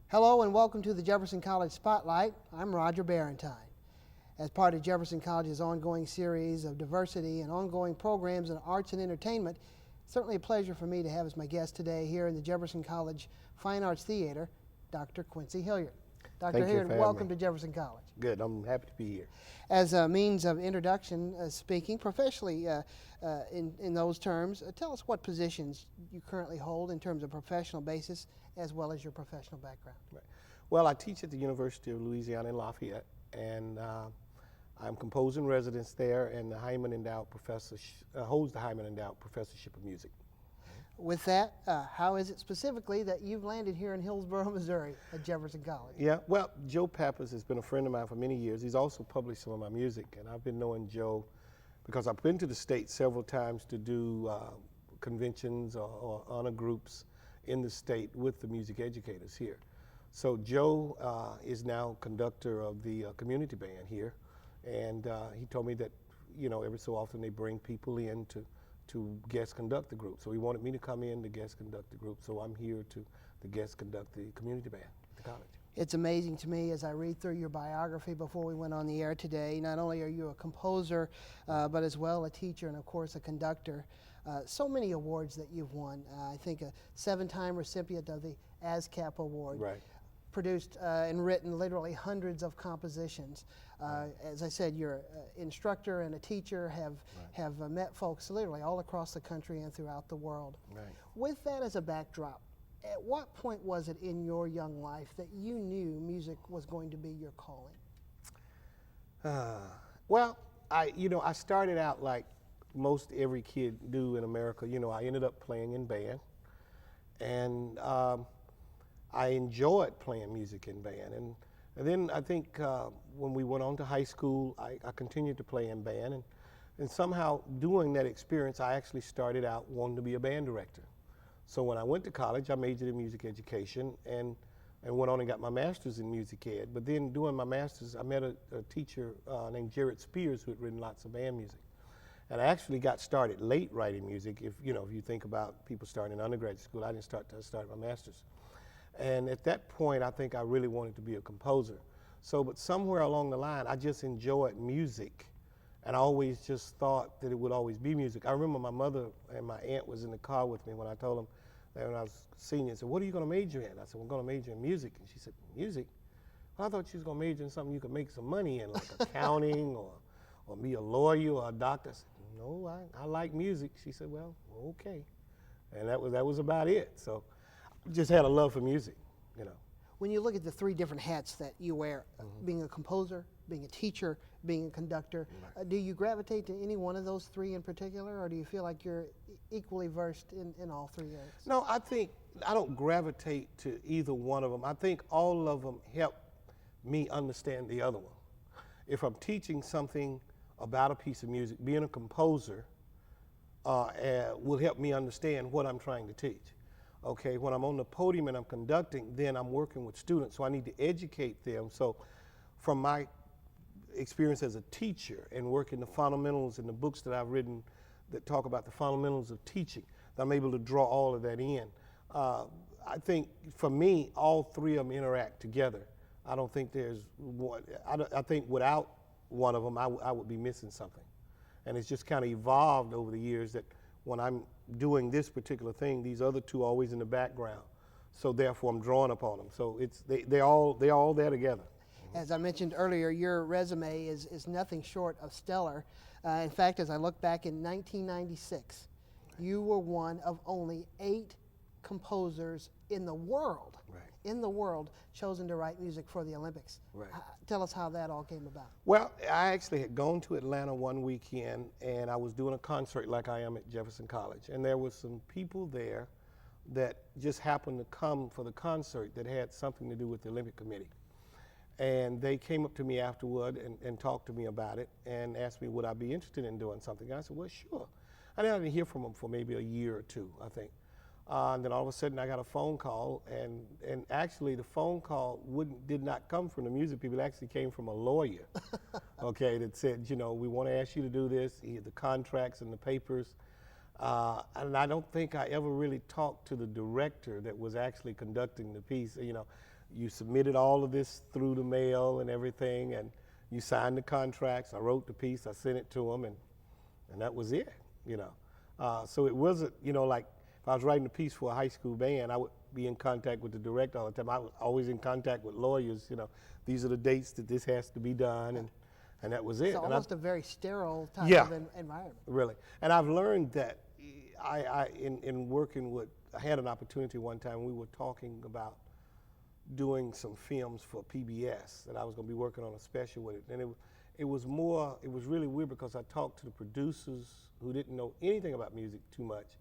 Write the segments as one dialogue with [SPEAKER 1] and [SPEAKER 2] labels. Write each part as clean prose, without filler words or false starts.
[SPEAKER 1] Hello and welcome to the Jefferson College Spotlight. I'm Roger Barrantine. As part of Jefferson College's ongoing series of diversity and ongoing programs in arts and entertainment, it's certainly a pleasure for me to have as my guest today here in the Jefferson College Fine Arts Theater, Dr. Quincy Hilliard. Dr. Hilliard, welcome to Jefferson College.
[SPEAKER 2] Good, I'm happy to be here.
[SPEAKER 1] As a means of introduction, speaking professionally in those terms, tell us what positions you currently hold in terms of professional basis as well as your professional background.
[SPEAKER 2] Right. Well, I teach at the University of Louisiana in Lafayette, and I'm composer in residence there, and the Hyman Endowed Professor holds the Hyman Endowed Professorship of Music.
[SPEAKER 1] With that, how is it specifically that you've landed here in Hillsborough, Missouri at Jefferson College?
[SPEAKER 2] Yeah, well, Joe Pappas has been a friend of mine for many years. He's also published some of my music, and I've been knowing Joe because I've been to the state several times to do conventions or honor groups in the state with the music educators here. So Joe is now conductor of the community band here, and he told me that, you know, every so often they bring people in to guest conduct the group. So he wanted me to come in to guest conduct the group, so I'm here to guest conduct the community band at the college.
[SPEAKER 1] It's amazing to me as I read through your biography before we went on the air today. Not only are you a composer, but as well a teacher and of course a conductor. So many awards that you've won. I think a 7-time recipient of the ASCAP Award.
[SPEAKER 2] Right.
[SPEAKER 1] Produced and written literally hundreds of compositions. As I said, you're an instructor and a teacher, have met folks literally all across the country and throughout the world.
[SPEAKER 2] Right.
[SPEAKER 1] With that as a backdrop, at what point was it in your young life that you knew music was going to be your calling?
[SPEAKER 2] Well, I started out like most every kid do in America. You know, I ended up playing in band, and I enjoyed playing music in band. And then I think when we went on to high school, I continued to play in band. And somehow doing that experience, I actually started out wanting to be a band director. So when I went to college, I majored in music education and went on and got my master's in music ed. But then doing my master's, I met a teacher named Jared Spears who had written lots of band music. And I actually got started late writing music. If you think about people starting in undergraduate school, I didn't start till I started my master's. And at that point, I think I really wanted to be a composer. So, but somewhere along the line, I just enjoyed music. And I always just thought that it would always be music. I remember my mother and my aunt was in the car with me when I told them that when I was a senior, and said, "What are you going to major in?" I said, "I'm going to major in music." And she said, "Music? Well, I thought you was going to major in something you could make some money in, like accounting or be a lawyer or a doctor." I said, "No, I like music." She said, "Well, okay." And that was about it. So just had a love for music, you know.
[SPEAKER 1] When you look at the 3 different hats that you wear, being a composer, being a teacher, being a conductor, do you gravitate to any one of those 3 in particular, or do you feel like you're equally versed in all 3 areas?
[SPEAKER 2] No, I think I don't gravitate to either one of them. I think all of them help me understand the other one. If I'm teaching something about a piece of music, being a composer will help me understand what I'm trying to teach. Okay, when I'm on the podium and I'm conducting, then I'm working with students, so I need to educate them. So from my experience as a teacher and working the fundamentals in the books that I've written that talk about the fundamentals of teaching, I'm able to draw all of that in. I think for me, all 3 of them interact together. I don't think there's one. I think without one of them, I would be missing something. And it's just kind of evolved over the years that when I'm doing this particular thing, these other 2 are always in the background. So therefore, I'm drawing upon them. So they're all there together.
[SPEAKER 1] As I mentioned earlier, your resume is nothing short of stellar. In fact, as I look back in 1996, you were one of only 8 composers in the world, chosen to write music for the Olympics.
[SPEAKER 2] Right.
[SPEAKER 1] Tell us how that all came about.
[SPEAKER 2] Well, I actually had gone to Atlanta one weekend, and I was doing a concert like I am at Jefferson College. And there was some people there that just happened to come for the concert that had something to do with the Olympic Committee. And they came up to me afterward and talked to me about it and asked me would I be interested in doing something. I said, well, sure. I didn't hear from them for maybe a year or 2, I think. And then all of a sudden I got a phone call, and actually the phone call did not come from the music people. It actually came from a lawyer, okay, that said, you know, we want to ask you to do this. He had the contracts and the papers. And I don't think I ever really talked to the director that was actually conducting the piece. You know, you submitted all of this through the mail and everything, and you signed the contracts. I wrote the piece, I sent it to them, and that was it, you know. So it wasn't, you know, like if I was writing a piece for a high school band, I would be in contact with the director all the time. I was always in contact with lawyers, you know. These are the dates that this has to be done, and that was it.
[SPEAKER 1] So
[SPEAKER 2] and
[SPEAKER 1] almost a very sterile type
[SPEAKER 2] Yeah.
[SPEAKER 1] of environment.
[SPEAKER 2] Really. And I've learned that in working with, I had an opportunity one time, we were talking about doing some films for PBS, that I was going to be working on a special with it. And it was really weird because I talked to the producers who didn't know anything about music too much,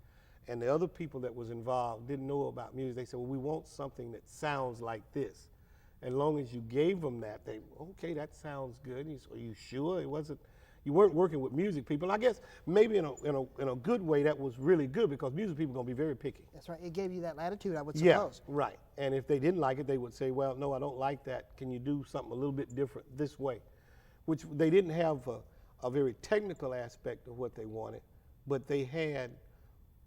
[SPEAKER 2] and the other people that was involved didn't know about music. They said, well, we want something that sounds like this. As long as you gave them that, they, okay, that sounds good. And are you sure? It wasn't, you weren't working with music people. And I guess maybe in a good way that was really good, because music people are going to be very picky.
[SPEAKER 1] That's right. It gave you that latitude, I would
[SPEAKER 2] Yeah,
[SPEAKER 1] suppose.
[SPEAKER 2] right. And if they didn't like it, they would say, well, no, I don't like that. Can you do something a little bit different this way? Which they didn't have a very technical aspect of what they wanted, but they had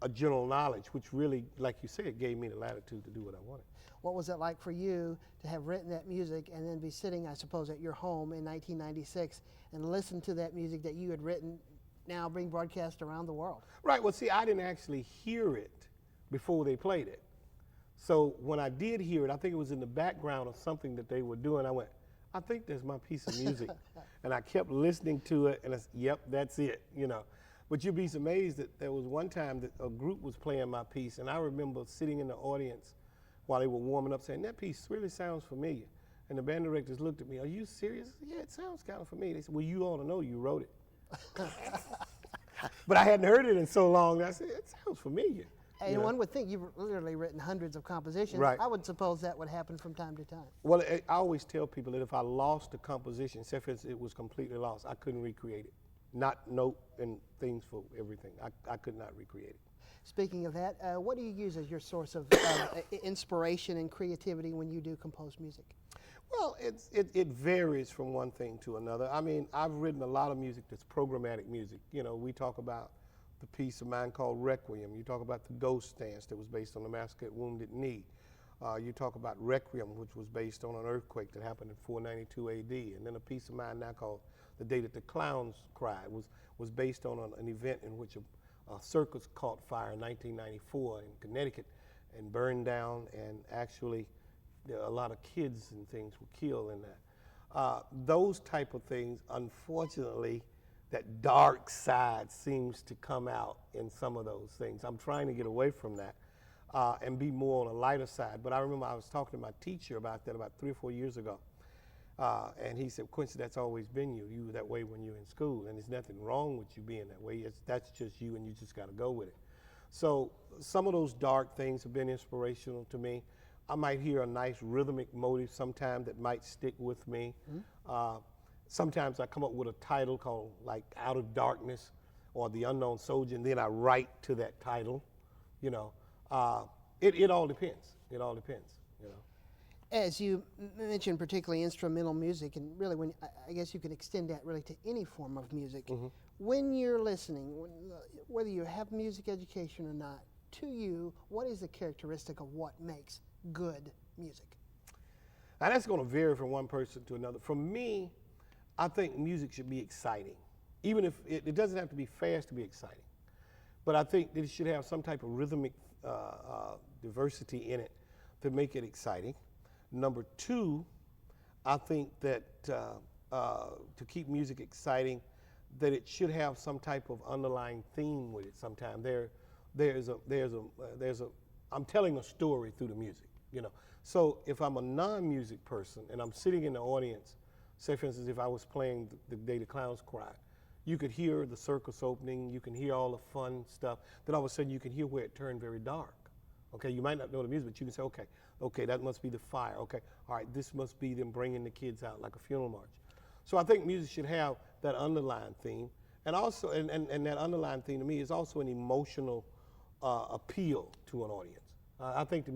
[SPEAKER 2] a general knowledge, which really, like you said, gave me the latitude to do what I wanted.
[SPEAKER 1] What was it like for you to have written that music and then be sitting, I suppose, at your home in 1996 and listen to that music that you had written now being broadcast around the world?
[SPEAKER 2] Right. Well, see, I didn't actually hear it before they played it. So when I did hear it, I think it was in the background of something that they were doing. I went, I think there's my piece of music. And I kept listening to it, and I said, yep, that's it, you know. But you'd be amazed that there was one time that a group was playing my piece, and I remember sitting in the audience while they were warming up saying, that piece really sounds familiar. And the band directors looked at me, are you serious? I said, yeah, it sounds kind of familiar. They said, well, you ought to know you wrote it. But I hadn't heard it in so long that I said, it sounds familiar.
[SPEAKER 1] And
[SPEAKER 2] You know?
[SPEAKER 1] one would think you've literally written hundreds of compositions.
[SPEAKER 2] Right.
[SPEAKER 1] I would suppose that would happen from time to time.
[SPEAKER 2] Well, I always tell people that if I lost a composition, say for instance it was completely lost, I couldn't recreate it. Not note and things for everything. I could not recreate it.
[SPEAKER 1] Speaking of that, what do you use as your source of inspiration and creativity when you do compose music?
[SPEAKER 2] Well, it varies from one thing to another. I mean, I've written a lot of music that's programmatic music. You know, we talk about the piece of mine called Requiem. You talk about the Ghost Dance that was based on the massacre at Wounded Knee. You talk about Requiem, which was based on an earthquake that happened in 492 AD. And then a piece of mine now called The Day That the Clowns Cried was based on an event in which a circus caught fire in 1994 in Connecticut and burned down, and actually a lot of kids and things were killed in that. Those type of things, unfortunately, that dark side seems to come out in some of those things. I'm trying to get away from that and be more on a lighter side. But I remember I was talking to my teacher about that about 3 or 4 years ago. And he said, Quincy, that's always been you. You were that way when you were in school, and there's nothing wrong with you being that way. That's just you, and you just got to go with it. So some of those dark things have been inspirational to me. I might hear a nice rhythmic motive sometime that might stick with me. Mm-hmm. Sometimes I come up with a title called like Out of Darkness or The Unknown Soldier, and then I write to that title. You know, it all depends. It all depends, you know.
[SPEAKER 1] As you mentioned, particularly instrumental music, and really, when I guess you can extend that really to any form of music. Mm-hmm. When you're listening, whether you have music education or not, to you, what is the characteristic of what makes good music?
[SPEAKER 2] Now that's going to vary from one person to another. For me, I think music should be exciting, even if it doesn't have to be fast to be exciting. But I think that it should have some type of rhythmic diversity in it to make it exciting. Number two, I think that to keep music exciting, that it should have some type of underlying theme with it. Sometimes I'm telling a story through the music, you know. So if I'm a non-music person and I'm sitting in the audience, say for instance, if I was playing the Day the Clowns Cried, you could hear the circus opening, you can hear all the fun stuff, then all of a sudden you can hear where it turned very dark. Okay, you might not know the music, but you can say, okay, that must be the fire. Okay, all right, this must be them bringing the kids out like a funeral march. So I think music should have that underlying theme, and also, and that underlying theme to me is also an emotional appeal to an audience. I think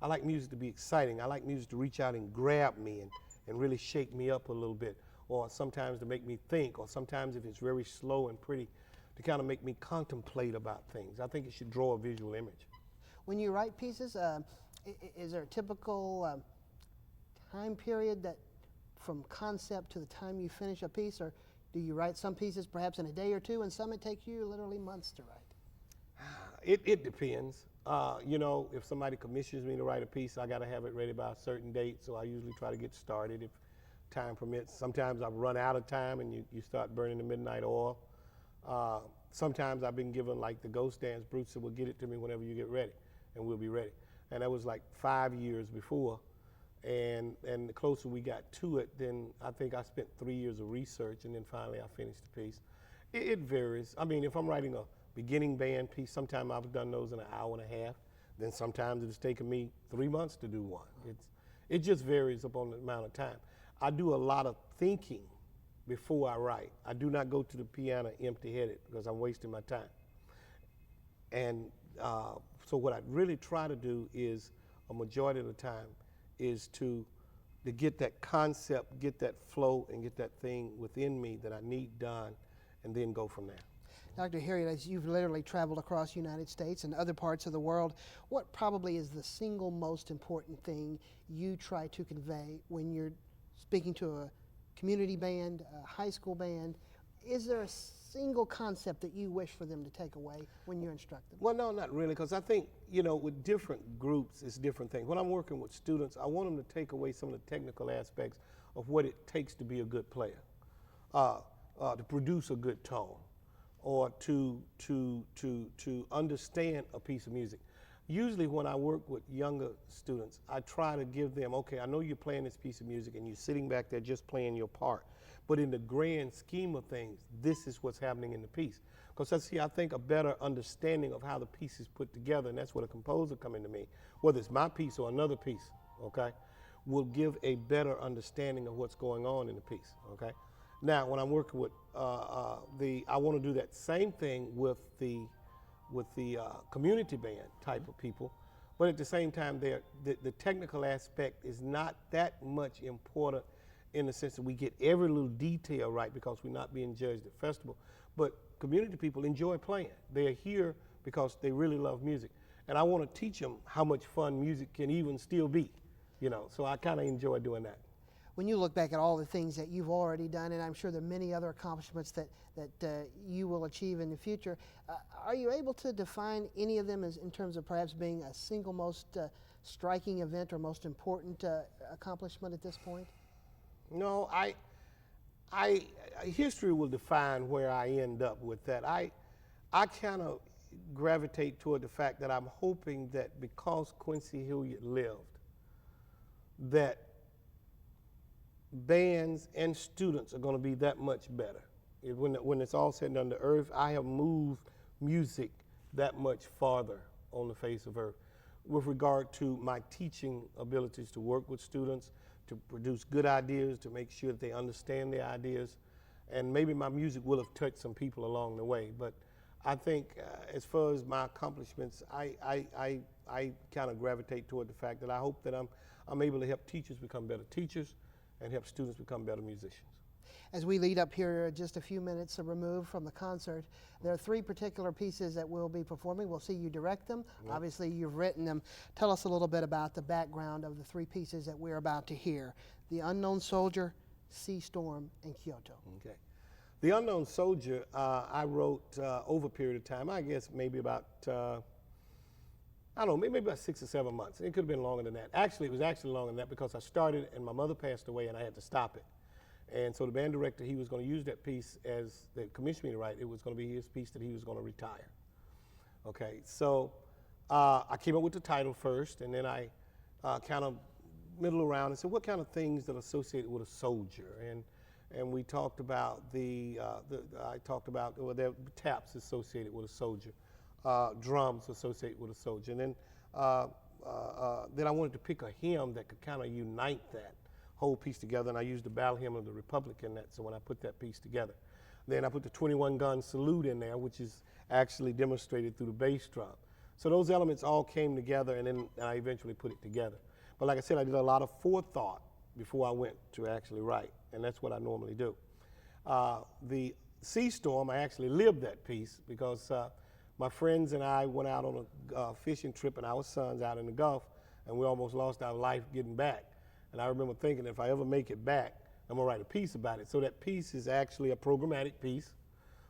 [SPEAKER 2] I like music to be exciting. I like music to reach out and grab me and really shake me up a little bit, or sometimes to make me think, or sometimes if it's very slow and pretty, to kind of make me contemplate about things. I think it should draw a visual image.
[SPEAKER 1] When you write pieces, is there a typical time period that from concept to the time you finish a piece, or do you write some pieces perhaps in a day or two, and some it takes you literally months to write?
[SPEAKER 2] It depends. You know, if somebody commissions me to write a piece, I got to have it ready by a certain date, so I usually try to get started if time permits. Sometimes I run out of time and you start burning the midnight oil. Sometimes I've been given like the ghost dance. Bruce said, well, get it to me whenever you get ready, and we'll be ready. And that was like 5 years before. And the closer we got to it, then I think I spent 3 years of research, and then finally I finished the piece. It varies. I mean, if I'm writing a beginning band piece, sometimes I've done those in an hour and a half. Then sometimes it's taken me 3 months to do one. It just varies upon the amount of time. I do a lot of thinking before I write. I do not go to the piano empty-headed because I'm wasting my time. And so what I really try to do is, a majority of the time, is to get that concept, get that flow, and get that thing within me that I need done, and then go from there.
[SPEAKER 1] Dr. Hilliard, as you've literally traveled across the United States and other parts of the world, what probably is the single most important thing you try to convey when you're speaking to a community band, a high school band? Is there a single concept that you wish for them to take away when you instruct them?
[SPEAKER 2] Well, no, not really, because I think, you know, with different groups, it's different things. When I'm working with students, I want them to take away some of the technical aspects of what it takes to be a good player, to produce a good tone, or to understand a piece of music. Usually when I work with younger students, I try to give them, okay, I know you're playing this piece of music and you're sitting back there just playing your part, but in the grand scheme of things, this is what's happening in the piece. Because I think a better understanding of how the piece is put together, and that's what a composer coming to me, whether it's my piece or another piece, okay, will give a better understanding of what's going on in the piece, okay? Now, when I'm working with I want to do that same thing with the community band type of people, but at the same time, the technical aspect is not that much important in the sense that we get every little detail right because we're not being judged at festival. But community people enjoy playing. They are here because they really love music. And I want to teach them how much fun music can even still be, you know, so I kind of enjoy doing that.
[SPEAKER 1] When you look back at all the things that you've already done, and I'm sure there are many other accomplishments that you will achieve in the future, are you able to define any of them as in terms of perhaps being a single most striking event or most important accomplishment at this point?
[SPEAKER 2] No, history will define where I end up with that. I kind of gravitate toward the fact that I'm hoping that because Quincy Hilliard lived, that bands and students are going to be that much better. When it's all said and done, the earth, I have moved music that much farther on the face of earth with regard to my teaching abilities to work with students, to produce good ideas, to make sure that they understand their ideas. And maybe my music will have touched some people along the way. But I think as far as my accomplishments, I kind of gravitate toward the fact that I hope that I'm able to help teachers become better teachers and help students become better musicians.
[SPEAKER 1] As we lead up here just a few minutes removed from the concert, there are 3 particular pieces that we'll be performing. We'll see you direct them. Yep. Obviously, you've written them. Tell us a little bit about the background of the 3 pieces that we're about to hear: The Unknown Soldier, Sea Storm, and Kyoto.
[SPEAKER 2] Okay. The Unknown Soldier, I wrote over a period of time, I guess maybe about, I don't know, maybe about 6 or 7 months. It could have been longer than that. Actually, it was actually longer than that because I started and my mother passed away and I had to stop it. And so the band director, he was going to use that piece as the commissioned me to write. It was going to be his piece that he was going to retire. Okay, so I came up with the title first, and then I kind of middle around and said, what kind of things that are associated with a soldier? And we talked about I talked about, well, there were taps associated with a soldier, drums associated with a soldier, and then I wanted to pick a hymn that could kind of unite that whole piece together, and I used the Battle Hymn of the Republic in that, so when I put that piece together. Then I put the 21-gun salute in there, which is actually demonstrated through the bass drum. So those elements all came together, and then I eventually put it together. But like I said, I did a lot of forethought before I went to actually write, and that's what I normally do. The Sea Storm, I actually lived that piece because my friends and I went out on a fishing trip, and our sons out in the Gulf, and we almost lost our life getting back. And I remember thinking, if I ever make it back, I'm gonna write a piece about it. So that piece is actually a programmatic piece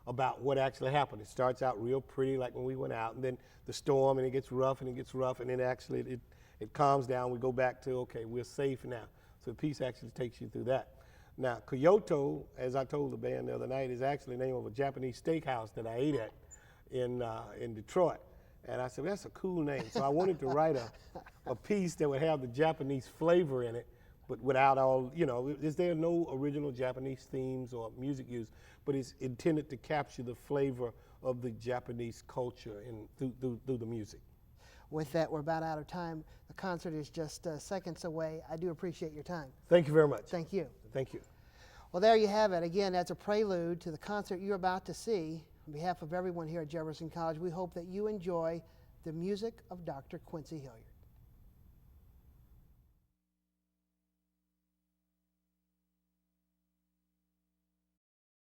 [SPEAKER 2] about what actually happened. It starts out real pretty, like when we went out, and then the storm, and it gets rough, and it gets rough, and then actually it calms down. We go back to, okay, we're safe now. So the piece actually takes you through that. Now, Kyoto, as I told the band the other night, is actually the name of a Japanese steakhouse that I ate at in Detroit. And I said, well, that's a cool name. So I wanted to write a piece that would have the Japanese flavor in it, but without all, there are no original Japanese themes or music used, but it's intended to capture the flavor of the Japanese culture through the music.
[SPEAKER 1] With that, we're about out of time. The concert is just seconds away. I do appreciate your time.
[SPEAKER 2] Thank you very much.
[SPEAKER 1] Thank you.
[SPEAKER 2] Thank you.
[SPEAKER 1] Well, there you have it. Again, that's a prelude to the concert you're about to see. On behalf of everyone here at Jefferson College, we hope that you enjoy the music of Dr. Quincy Hilliard.